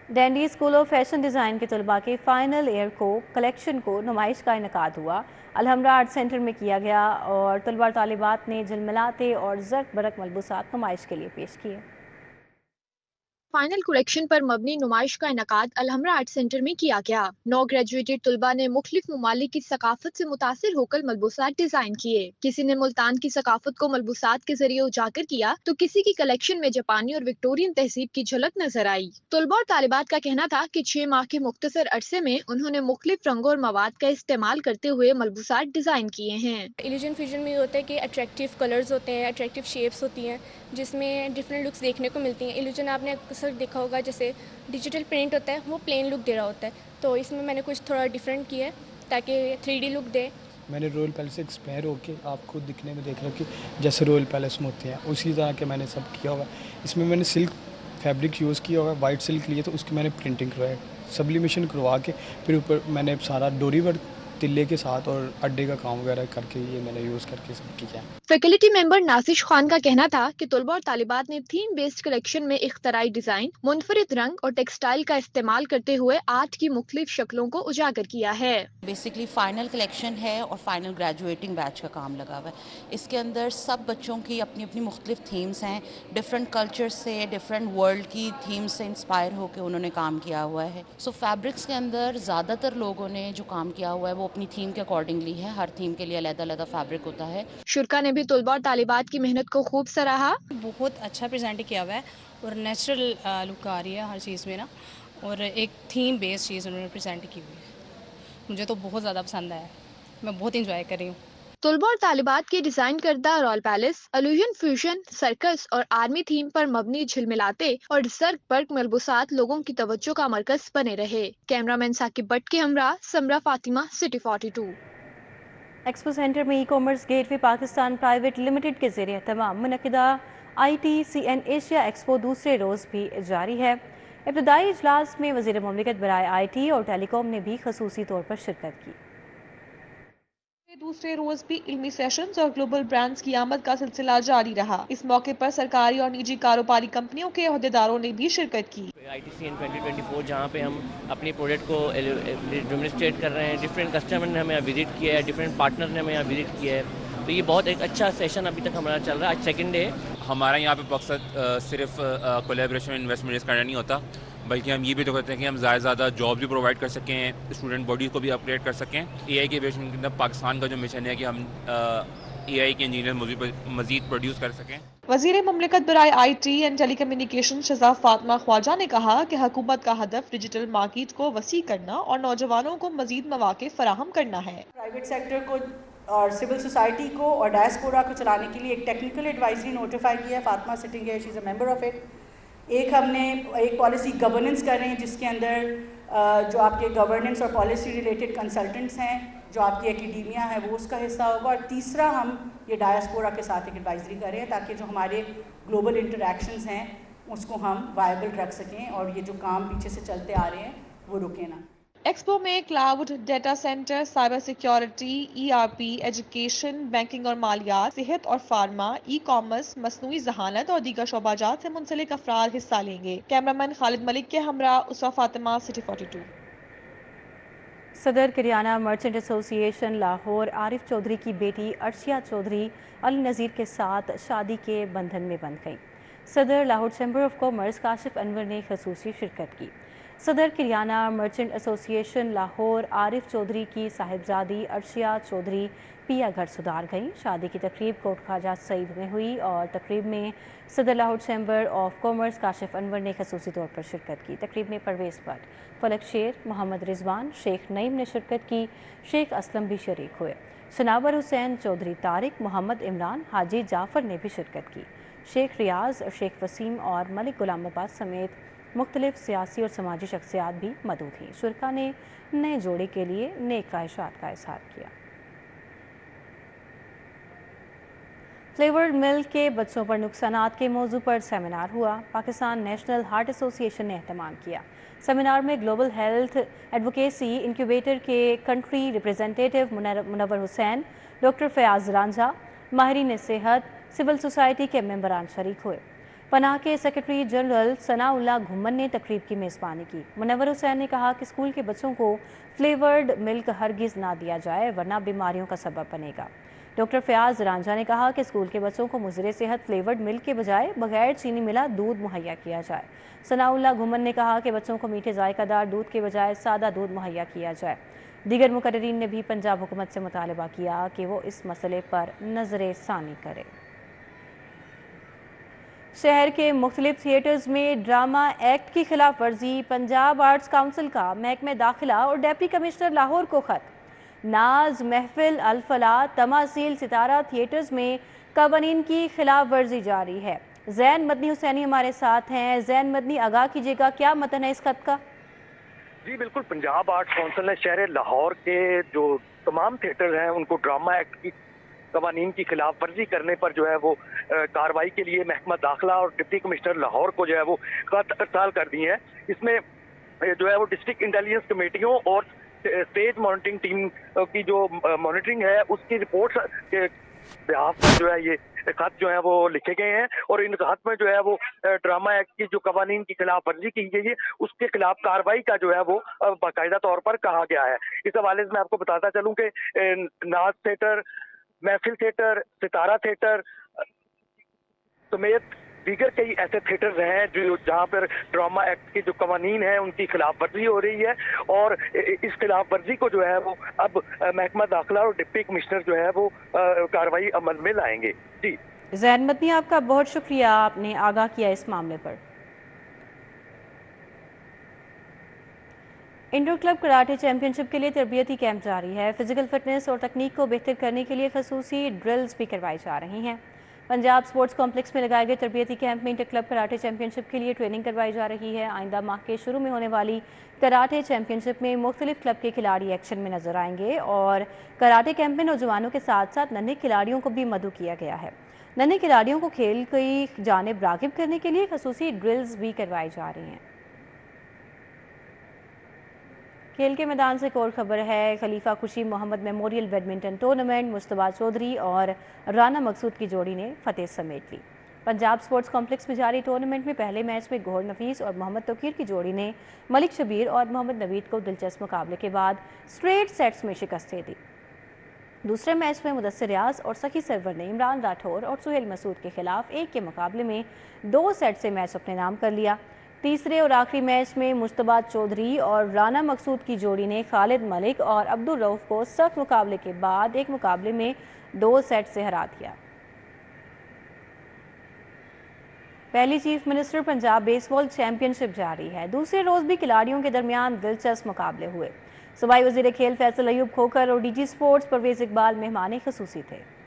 Dandy school of fashion design के तलबा के फाइनल ईयर को कलेक्शन को नुमाइश का इनकाद हुआ। अलहमरा आर्ट सेंटर में किया गया और तलबा तालिबात ने झलमिलाते और ज़र्क बरक मलबूसात नुमाइश के लिए पेश किए। फाइनल कलेक्शन पर मबनी नुमाइश का इनकाद अलहमरा आर्ट सेंटर में किया गया। 9 ग्रेजुएटेड तुलबा ने मुख्तलिफ ममालिक की सकाफत से मुतासिर होकर मलबूसात डिजाइन किए। किसी ने मुल्तान की सकाफत को मलबूसात के जरिए उजागर किया तो किसी की कलेक्शन में जापानी और विक्टोरियन तहजीब की झलक नजर आई। तुलबा और तालिबात का कहना था कि 6 माह के मुख्तसर अरसे में उन्होंने मुख्तलिफ रंगों और मवाद का इस्तेमाल करते हुए मलबूसात डिजाइन किए हैं। इल्यूजन फ्यूजन में होता है कि अट्रैक्टिव कलर्स होते हैं, अट्रैक्टिव शेप्स होती हैं, जिसमें डिफरेंट लुक्स देखने को मिलती हैं। इल्यूजन आपने अक्सर देखा होगा, जैसे डिजिटल प्रिंट होता है वो प्लेन लुक दे रहा होता है, तो इसमें मैंने कुछ थोड़ा डिफरेंट किया है ताकि 3D लुक दे। मैंने रॉयल पैलेस से एक्सपायर होके आप खुद दिखने में देख रहा कि जैसे रॉयल पैलेस में होते हैं उसी तरह के मैंने सब किया हुआ। इसमें मैंने सिल्क फैब्रिक यूज़ किया हुआ, वाइट सिल्क लिए तो उसकी मैंने प्रिंटिंग करवाई, सब्लिमेशन करवा के फिर ऊपर मैंने सारा डोरी वर्क तिल्ले के साथ और अड्डे का काम वगैरह करके ये मैंने यूज़ करके सब किया। फैकल्टी मेंबर नासिश खान का कहना था कि तुलबा और तालिबात ने थीम बेस्ड कलेक्शन में इख्तराई डिजाइन, मुनफरिद रंग और टेक्सटाइल का इस्तेमाल करते हुए आर्ट की मुख्तलिफ शक्लों को उजागर किया है। बेसिकली फाइनल कलेक्शन है और फाइनल ग्रेजुएटिंग बैच का काम लगा हुआ है। इसके अंदर सब बच्चों की अपनी अपनी मुख्तलिफ थीम्स हैं, डिफरेंट कल्चर से, डिफरेंट वर्ल्ड की थीम्स से इंस्पायर होकर उन्होंने काम किया हुआ है। सो फैब्रिक्स के अंदर ज़्यादातर लोगों ने जो काम किया हुआ है वो अपनी थीम के अकॉर्डिंगली है। हर थीम के लिए अलग-अलग फैब्रिक होता है। शुरा ने भी तुलबा और तालिबात की मेहनत को खूब सराहा। बहुत अच्छा प्रेजेंट किया हुआ है और नेचुरल लुक आ रही है हर चीज़ में ना, और एक थीम बेस्ड चीज़ उन्होंने प्रेजेंट की हुई है। मुझे तो बहुत ज़्यादा पसंद आया, मैं बहुत इंजॉय कर रही हूँ। तुलबा और तालिबात के डिजाइन करदा royal palace, illusion fusion, circus और आर्मी थीम पर मबनी झिलमिलाते और ज़र्क बर्क मलबूसात लोगों की तवज्जो का मरकज बने रहे। कैमरामैन साकिब बट के हमरा समरा फातिमा, सिटी 42। एक्सपो सेंटर में e commerce gateway Pakistan private limited के ज़रिए तमाम मुनक़िदा ITCN एशिया एक्सपो दूसरे रोज़ भी जारी है। इब्तदाई इजलास में वज़ीर मुमलिकत बराए IT और टेलीकॉम ने भी खसूसी तौर पर शिरकत की। दूसरे रोज भी इल्मी सेशंस और ग्लोबल ब्रांड्स की आमद का सिलसिला जारी रहा। इस मौके पर सरकारी और निजी कारोबारी कंपनियों के अहदेदारों ने भी शिरकत की। ITCN 2024 जहाँ पे हम अपनी प्रोडक्ट को डेमोन्स्ट्रेट कर रहे हैं, डिफरेंट कस्टमर ने हमें विजिट किया है, डिफरेंट पार्टनर ने हमें यहाँ विजिट किया है, तो ये बहुत एक अच्छा सेशन अभी तक हमारा चल रहा है। आज सेकंड डे। हमारा यहाँ पे मकसद सिर्फ कोलैबोरेशन इन्वेस्टमेंट रेस करना नहीं होता, बल्कि हम ये भी तो करते हैं कि हम ज़्यादा से ज़्यादा जॉब भी प्रोवाइड कर सकें, स्टूडेंट बॉडी को भी अपग्रेड कर सकें। AI के एविएशन के अंदर पाकिस्तान का जो मिशन है कि हम AI के इंजीनियर मज़ीद प्रोड्यूस कर सकें। वज़ीर मुमलिकत बराए IT and telecommunication Shaza Fatima Khawaja ने कहा कि हुकूमत का हदफ डिजिटल मार्केट को वसी करना और नौजवानों को मज़ीद मौके फराहम करना है। प्राइवेट सेक्टर को और सिविल सोसाइटी को और डायस्पोरा को चलाने के लिए एक टेक्निकल एडवाइजरी नोटिफाई किया है। फातिमा सिटिंग है, she is a member of it. हमने एक पॉलिसी गवर्नेंस कर रहे हैं जिसके अंदर जो आपके गवर्नेंस और पॉलिसी रिलेटेड कंसल्टेंट्स हैं, जो आपकी एकेडमिया है वो उसका हिस्सा होगा। और तीसरा हम ये डायस्पोरा के साथ एक एडवाइजरी कर रहे हैं ताकि जो हमारे ग्लोबल इंटरेक्शंस हैं उसको हम वायबल रख सकें और ये जो काम पीछे से चलते आ रहे हैं वो रुके ना। एक्सपो में cloud, data centre, cyber security, ERP, education, banking और मालियात, सेहत और फार्मा, ई-कॉमर्स, मसनूई जहानत और दीगर शोबाजात से मुंसलिक अफराद हिस्सा लेंगे। कैमरामैन खालिद मलिक के हमरा उसवा फातिमा, सिटी 42। सदर किरियाना मर्चेंट एसोसिएशन लाहौर आरिफ चौधरी की बेटी अर्शिया चौधरी अल नज़ीर के साथ शादी के बंधन में बंध गई। सदर Lahore chamber of commerce Kashif Anwar ने खसूसी शिरकत की। सदर किरियाना मर्चेंट एसोसिएशन लाहौर आरिफ चौधरी की साहिबजादी अर्शिया चौधरी पिया घर सुधार गई। शादी की तकरीब कोट ख्वाजा सईद में हुई और तकरीब में सदर Lahore chamber of commerce Kashif Anwar ने खसूसी तौर पर शिरकत की। तकरीब में परवेज़ भट्ट, फलक शेर, मोहम्मद रिजवान, शेख नईम ने शिरकत की। शेख असलम भी शरीक हुए। सनावर हुसैन, चौधरी तारिक, मोहम्मद इमरान, हाजी जाफ़र ने भी शिरकत की। शेख रियाज, शेख वसीम और मलिक गुलाम अब्बास समेत मुख्तलिफ सियासी और समाजी शख्सियात भी मौजूद थीं। शुरका ने नए जोड़े के लिए नेक ख्वाहिशात का इज़हार किया। फ्लेवर्ड मिल्क के बच्चों पर नुकसानात के मौजू पर सेमिनार हुआ। पाकिस्तान नेशनल हार्ट एसोसिएशन ने एहतमाम किया। सेमिनार में ग्लोबल हेल्थ एडवोकेसी इंक्यूबेटर के country representative Munawar Hussain, doctor Fayaz Ranjha, माहिरीन सेहत, सिविल सोसाइटी के मेंबरान शरीक हुए। पनाह के सेक्रेटरी जनरल सनाउल्लाह घुम्मन ने तकरीब की मेज़बानी की। मुनव्वर हुसैन ने कहा कि स्कूल के बच्चों को फ्लेवर्ड मिल्क हरगिज़ ना दिया जाए वरना बीमारियों का सबब बनेगा। डॉक्टर फयाज रांझा ने कहा कि स्कूल के बच्चों को मुज़र सेहत फ्लेवर्ड मिल्क के बजाय बगैर चीनी मिला दूध मुहैया किया जाए। सनाउल्लाह घुम्मन ने कहा कि बच्चों को मीठे जायकादार दूध के बजाय सादा दूध मुहैया किया जाए। दीगर मुकर्रीरीन ने भी पंजाब हुकूमत से मुतालबा किया कि वो इस मसले पर नज़र सानी करे। शहर के मुख्तलिफ थिएटर्स में ड्रामा एक्ट की खिलाफ वर्जी, पंजाब आर्ट्स काउंसिल का महकमे दाखिला और डिप्टी कमिश्नर लाहौर को खत। नाज, महफिल, अल-फला, तमासील, सितारा थिएटर्स में कवानीन की खिलाफ वर्जी जारी है। जैन मदनी हुसैनी हमारे साथ हैं। जैन मदनी, आगाह कीजिएगा, क्या मतन है इस खत का? जी बिल्कुल, पंजाब आर्ट्स काउंसिल ने शहर लाहौर के जो तमाम थिएटर हैं उनको ड्रामा एक्ट की कवानीन की खिलाफ वर्जी करने पर जो है वो कार्रवाई के लिए महकमा दाखिला और डिप्टी कमिश्नर लाहौर को जो है वो खत अरसाल कर दी है। इसमें जो है वो डिस्ट्रिक्ट इंटेलिजेंस कमेटियों और स्टेज मॉनिटरिंग टीम की जो मॉनिटरिंग है उसकी रिपोर्ट के बिहाफ पर जो है ये खत जो है वो लिखे गए हैं और इन खत में जो है वो ड्रामा एक्ट की जो कवानीन की खिलाफ वर्जी की गई है उसके खिलाफ कार्रवाई का जो है वो बाकायदा तौर पर कहा गया है। इस हवाले से मैं आपको बताता चलूं कि नाज थिएटर, महफिल थिएटर, सितारा थिएटर समेत दीगर कई ऐसे थिएटर्स हैं जो जहां पर ड्रामा एक्ट की जो कवानीन है उनकी खिलाफ वर्जी हो रही है और इस खिलाफ वर्जी को जो है वो अब महकमा दाखिला और डिप्टी कमिश्नर जो है वो कार्रवाई अमल में लाएंगे। जी जैन मदनी, आपका बहुत शुक्रिया, आपने आगाह किया इस मामले पर। इंडोर क्लब कराटे चैंपियनशिप के लिए तरबियती कैंप जारी है। फिजिकल फिटनेस और तकनीक को बेहतर करने के लिए खसूसी ड्रिल्स भी करवाई जा रही हैं। पंजाब स्पोर्ट्स कॉम्प्लेक्स में लगाए गए तरबियती कैंप में इंटर क्लब कराटे चैंपियनशिप के लिए ट्रेनिंग करवाई जा रही है। आइंदा माह के शुरू में होने वाली कराटे चैंपियनशिप में मुख्तलिफ क्लब के खिलाड़ी एक्शन में नजर आएंगे और कराटे कैंप में नौजवानों के साथ साथ नन्हे खिलाड़ियों को भी मदऊ किया गया है। नन्हे खिलाड़ियों को खेल की जानिब रागिब करने के लिए खसूसी ड्रिल्स भी करवाई जा रही हैं। खेल के मैदान से एक और खबर है। Khalifa Khushi Mohammad memorial badminton tournament Mustafa Chaudhry और राना मकसूद की जोड़ी ने फतेह समेट ली। पंजाब स्पोर्ट्स कॉम्प्लेक्स में जारी टूर्नामेंट में पहले मैच में गौहर नफीस और मोहम्मद तौकीर की जोड़ी ने मलिक शबीर और मोहम्मद नवीद को दिलचस्प मुकाबले के बाद स्ट्रेट सेट्स में शिकस्त दे दी। दूसरे मैच में मुदस्सिर रियाज और सखी सरवर ने इमरान राठौर और सुहेल मसूद के खिलाफ एक के मुकाबले में 2 सेट से मैच अपने नाम कर लिया। तीसरे और आखिरी मैच में मुस्तफा चौधरी और राना मकसूद की जोड़ी ने खालिद मलिक और अब्दुल रऊफ को सख्त मुकाबले के बाद एक मुकाबले में 2 सेट से हरा दिया। पहली chief minister Punjab baseball championship जारी है। दूसरे रोज भी खिलाड़ियों के दरमियान दिलचस्प मुकाबले हुए। सूबाई वजीर खेल फैसल अयूब खोकर और डीजी स्पोर्ट्स परवेज इकबाल मेहमान खसूसी थे।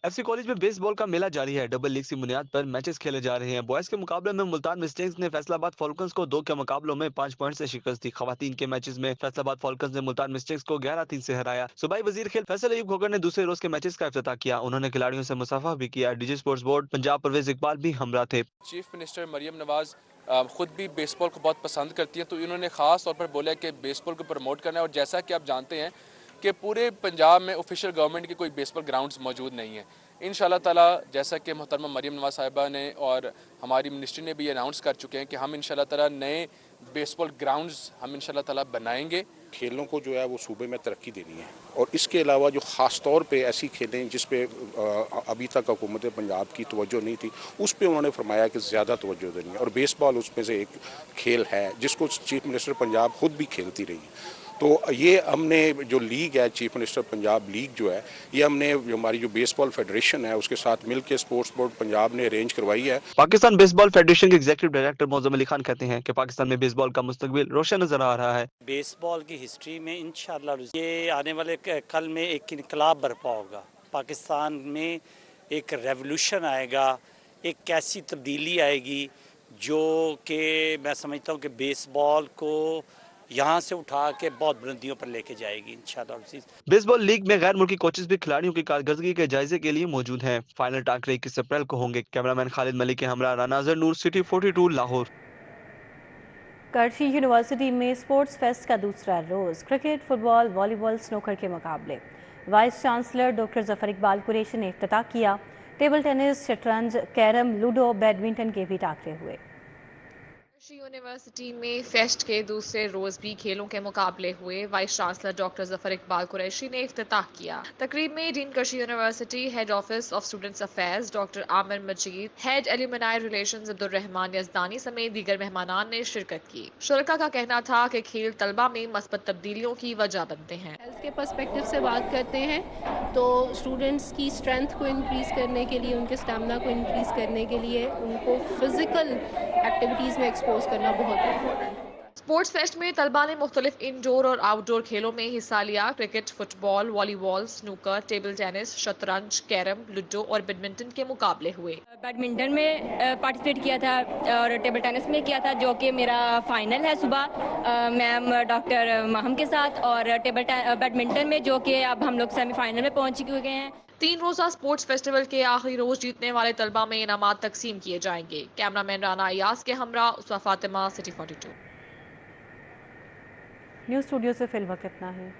एफसी कॉलेज में बेसबॉल का मेला जारी है। डबल लीग की बुनियाद पर मैचेस खेले जा रहे हैं। बॉयज के मुकाबले में मुल्तान मिस्टिंग्स ने फैसलाबाद फॉल्कन्स को 2 के मुकाबलों में 5 पॉइंट से शिकस्त दी। खवातीन के मैचेस में फैसलाबाद फॉल्कन्स ने मुल्तान मिस्टिंग्स को 11-3 से हराया। सूबाई वजीर खेल फैसल अयूब खोकर ने दूसरे रोज के मैचेस का इफ्तिताह किया। उन्होंने खिलाड़ियों से मुसाफा भी किया। DG sports board Punjab Parvez Iqbal भी हमरा थे। चीफ मिनिस्टर मरियम नवाज खुद भी बेसबॉल को बहुत पसंद करती हैं, तो इन्होंने खास तौर पर बोला कि बेसबॉल को प्रमोट करना है। और जैसा कि आप जानते हैं कि पूरे पंजाब में ऑफिशियल गवर्नमेंट के कोई बेसबॉल ग्राउंड्स मौजूद नहीं है। इंशाल्लाह ताला जैसा कि मोहतरमा मरियम नवाज साहिबा ने और हमारी मिनिस्ट्री ने भी अनाउंस कर चुके हैं कि हम इंशाल्लाह ताला नए बेसबॉल ग्राउंड्स हम इंशाल्लाह ताला बनाएंगे। खेलों को जो है वो सूबे में तरक्की देनी है और इसके अलावा जो ख़ास तौर पे ऐसी खेलें जिस पे अभी तक हुकूमत पंजाब की तवज्जो नहीं थी, उस पे उन्होंने फरमाया कि ज़्यादा तवज्जो देनी है और बेसबॉल उसमें से एक खेल है जिसको चीफ मिनिस्टर पंजाब खुद भी खेलती रही है। तो ये हमने जो लीग है चीफ मिनिस्टर पंजाब लीग जो है, ये हमने हमारी जो बेसबॉल फेडरेशन है उसके साथ मिलकर स्पोर्ट्स बोर्ड पंजाब ने अरेंज करवाई है। पाकिस्तान बेसबॉल फेडरेशन के एग्जीक्यूटिव डायरेक्टर मौजूद अली खान कहते हैं कि पाकिस्तान में बेसबॉल का मुस्तकबिल रोशन नजर आ रहा है। बेसबॉल की हिस्ट्री में इंशाअल्लाह ये आने वाले कल में एक इनकलाब बर्पा होगा। पाकिस्तान में एक रेवोल्यूशन आएगा, एक कैसी तब्दीली आएगी जो कि मैं समझता हूँ कि बेसबॉल को यहाँ से उठा के बहुत बुलंदियों पर लेके जाएगी इंशाअल्लाह। बेसबॉल लीग में गैर मुल्की कोचेस भी खिलाड़ियों की कारकर्दगी के जायजे के लिए मौजूद हैं। फाइनल टाकरे 21 अप्रैल को होंगे। कैमरामैन खालिद मलिक के हमरा नाजर नूर, सिटी 42 लाहौर। करची यूनिवर्सिटी में स्पोर्ट्स फेस्ट का दूसरा रोज क्रिकेट, फुटबॉल, वॉलीबॉल, स्नूकर के मुकाबले। Vice chancellor doctor Zafar Iqbal Qureshi ने इफ्तिताह किया। टेबल टेनिस, शतरंज, कैरम, लूडो, बैडमिंटन के भी टाकरे हुए। यूनिवर्सिटी में फेस्ट के दूसरे रोज भी खेलों के मुकाबले हुए। Vice chancellor doctor Zafar Iqbal Qureshi ने इफ्तिताह किया। तकरीब में dean Karachi university, head office of students affairs doctor Amir Majeed, head alumni relations Abdul Rehman Yazdani समेत दीगर मेहमानान ने शिरकत की। शुरका का कहना था कि खेल तलबा में मस्बत तब्दीलियों की वजह बनते हैं। हेल्थ के पर्सपेक्टिव से बात करते हैं तो स्टूडेंट्स की स्ट्रेंथ को इंक्रीज करने के लिए, उनके स्टैमिना को इंक्रीज करने के लिए उनको फिजिकल एक्टिविटीज़ में एक्सपोज करना बहुत इम्पोर्टेंट है। स्पोर्ट्स फेस्ट में तलबा ने मुख्तलिफ इंडोर और आउटडोर खेलों में हिस्सा लिया। Cricket, football, volleyball, snooker, table tennis, शतरंज, कैरम, लूडो और बैडमिंटन के मुकाबले हुए। बैडमिंटन में पार्टिसिपेट किया था और टेबल टेनिस में किया था, जो कि मेरा फाइनल है सुबह मैम डॉक्टर महम के साथ, और बैडमिंटन में जो कि अब हम लोग सेमीफाइनल में पहुंच चुके हैं। 3 रोजा स्पोर्ट्स फेस्टिवल के आखिरी रोज जीतने वाले तलबा में इनामात तकसीम किए जाएंगे। कैमरामैन राना अयास के हमरा उसवा फातिमा, सिटी 42। न्यूज़ स्टूडियो से फिल वक्त इतना है।